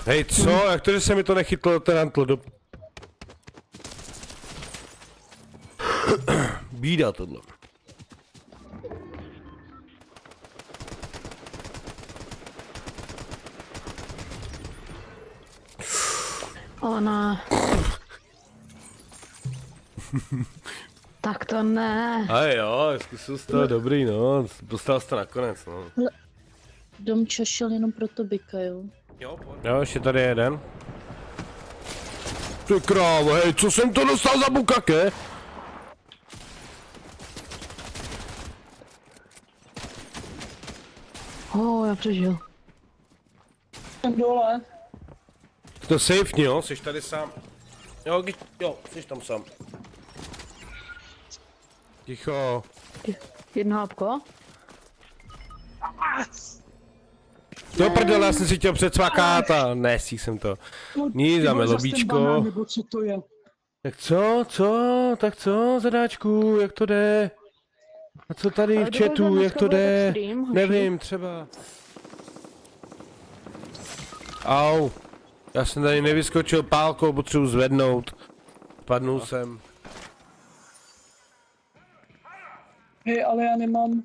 Hej, co? Jak to, že se mi to nechytlo ten antl do... Bída tohle. Ona. Tak to ne. A jo, zkusil jsi to, dobrý no, dostal jsi to nakonec no. Domčo šel jenom pro to byka, jo. Jo, ještě tady je jeden. Ty krávo, hej, co jsem to dostal za bukake? Já přežil. Jsem dole. To safety, jo, jsi tady sám. Jo, jsi tam sám. Ticho. Jedno hápko. To prdele, já jsem si chtěl předsvakat a nesí jsem to. Nic, dáme lobíčko. Nebo co to je? Tak tak co, zadáčku, jak to jde? A co tady v chatu, jak to jde? Nevím, třeba. Au. Já jsem tady nevyskočil pálkou, potřebuji zvednout. Padnul jsem. Hej, ale já nemám.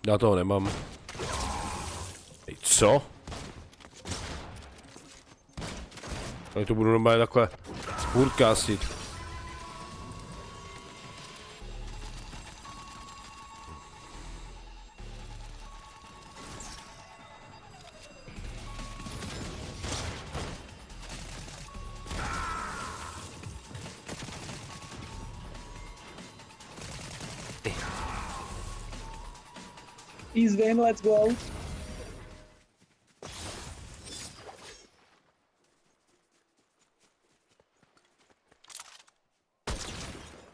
Já toho nemám. Hej, co? Ale to budu normálně takhle spurkásit. He's in, let's go.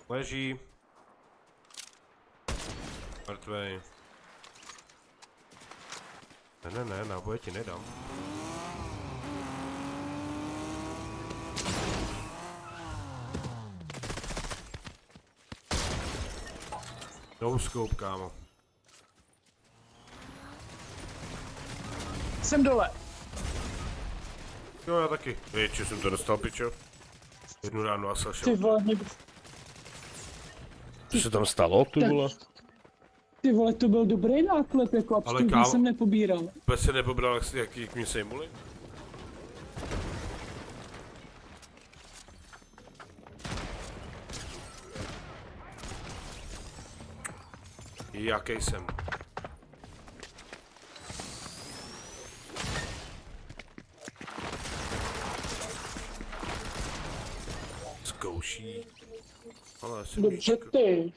Leží. Mrtvej. Ne, náboje ti nedám. No scope, kámo. Jsem dole. Jo, já taky. Víš, že jsem to dostal, pičo. Jednu ráno a Ty šel. vole, Co se tam stalo, ty vole? ty vole, to byl dobrý náklep, jako absolutně kámo- jsem nepobíral. Vůbec se nepobral, jak mě sejmuli? Jaký jsem? Zkouší. Ale jsem Dobře ty.